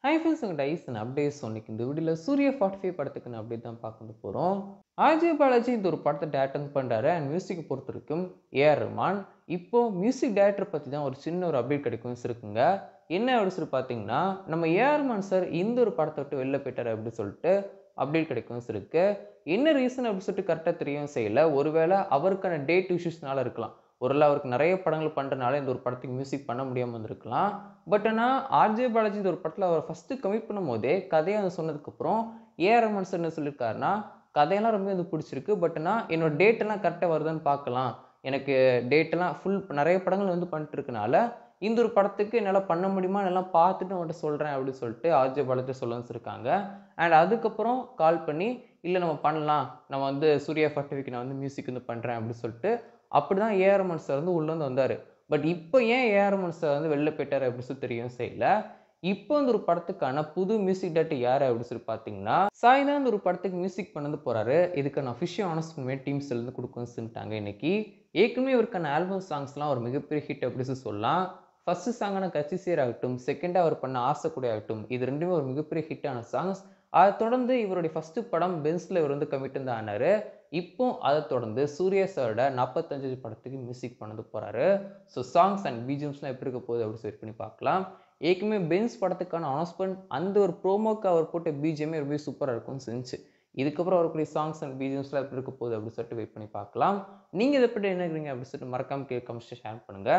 Hi friends உங்கள் Tyson updates இன்னைக்கு இந்த வீடியோவில் சூர்யா 45 படத்துக்கு அப்டேட் தான் பார்க்க போகிறோம். அஜய் பாலாஜி இந்த ஒரு படத்தை டேரக்ட் பண்ணுறாரு அண்ட் மியூசிக் பொறுத்த வரைக்கும் ஏஆர் ரஹ்மான். இப்போ மியூசிக் டைரக்டர் பற்றி தான் ஒரு சின்ன ஒரு அப்டேட் கிடைக்கும் இருக்குங்க. என்ன அப்படின்னு சொல்லி பார்த்தீங்கன்னா, நம்ம ஏஆர் ரஹ்மான் சார் இந்த ஒரு படத்தை விட்டு வெளில போயிட்டார் அப்படின்னு சொல்லிட்டு அப்டேட் கிடைக்கும் இருக்கு. என்ன ரீசன் அப்படின்னு சொல்லிட்டு கரெக்டாக தெரியும் செய்யல. ஒருவேளை அவருக்கான டேட் இஷ்யூஸ்னால இருக்கலாம். ஒருவேளை அவருக்கு நிறைய படங்கள் பண்ணுறனால இந்த ஒரு படத்துக்கு மியூசிக் பண்ண முடியாமல் இருந்திருக்கலாம். பட் ஆனால் ஆர்ஜே பாலாஜி இந்த ஒரு படத்தில் அவர் ஃபஸ்ட்டு கமிட் பண்ணும்போதே கதையை வந்து சொன்னதுக்கப்புறம் ஏஆர் ரஹ்மான் சார் என்ன சொல்லியிருக்காருன்னா, கதையெல்லாம் ரொம்ப வந்து பிடிச்சிருக்கு. பட் ஆனால் என்னோட டேட்டெல்லாம் கரெக்டாக வருதான்னு பார்க்கலாம். எனக்கு டேட்டெல்லாம் நிறைய படங்கள் வந்து பண்ணிட்டு இருக்கனால இந்த ஒரு படத்துக்கு என்னால் பண்ண முடியுமான்னு எல்லாம் பார்த்துட்டு உங்கள்கிட்ட சொல்கிறேன் அப்படின்னு சொல்லிட்டு ஆர்ஜே பாலாஜி சொல்ல வச்சுருக்காங்க. அண்ட் அதுக்கப்புறம் கால் பண்ணி இல்லை நம்ம பண்ணலாம், நம்ம வந்து சூர்யா 45க்கு நான் வந்து மியூசிக் வந்து பண்ணுறேன் அப்படின்னு சொல்லிட்டு அப்படி தான் ஏஆர் ரஹ்மான் சார் வந்து உள்ளே வந்து வந்தார். பட் இப்போ ஏன் ஏஆர் ரஹ்மான் சார் வந்து வெளில போயிட்டார் அப்படின்னு சொல்லி தெரியும் செய்யல. இப்போ இந்த ஒரு படத்துக்கான புது மியூசிக் டைரக்டர் யார் அப்படின்னு சொல்லி பார்த்தீங்கன்னா, சாய் தான் இந்த ஒரு படத்துக்கு மியூசிக் பண்ணது போறாரு. இதுக்கான அஃபிஷியல் அனௌன்ஸ்மெண்ட் டீம்ஸ்லேருந்து கொடுக்குன்னு சொல்லிட்டாங்க இன்னைக்கு. ஏற்கனவே இவருக்கான ஆல்பம் சாங்ஸ்லாம் ஒரு மிகப்பெரிய ஹிட் அப்படின்னு சொல்லி சொல்லலாம். ஃபர்ஸ்ட் சாங்கான கட்சி ஆகட்டும், செகண்டாக அவர் பண்ண ஆசைக்கூட ஆகட்டும், இது ரெண்டுமே ஒரு மிகப்பெரிய ஹிட்டான சாங்ஸ். அதை தொடர்ந்து இவருடைய ஃபர்ஸ்ட் படம் பென்ஸ்ல இவர் வந்து கமிட் வந்து ஆனாரு. இப்போ அதை தொடர்ந்து சூர்யா சாரோட 45 படத்துக்கு மியூசிக் பண்ணது போறாரு. ஸோ சாங்ஸ் அண்ட் பிஜிஎம்ஸ்லாம் எப்படி இருக்க போகுது அப்படின்னு செட் பண்ணி பார்க்கலாம். ஏற்கனவே பென்ஸ் படத்துக்கான அனௌன்ஸ்மெண்ட் அந்த ஒரு ப்ரோமோக்கு அவர் போட்ட பிஜிஎம்மே ரொம்ப சூப்பராக இருக்கும்னு செஞ்சு. இதுக்கப்புறம் வரக்கூடிய சாங்ஸ் அண்ட் பிஜிஎம்ஸ்லாம் எப்படி இருக்க போகுது அப்படின்னு சொல்லிட்டு வெயிட் பண்ணி பார்க்கலாம். நீங்கள் இதை பற்றி என்ன நினைக்கிறீங்க அப்படின்னு சொல்லிட்டு மறக்காம கமெண்ட்ஸ் ஷேர் பண்ணுங்க.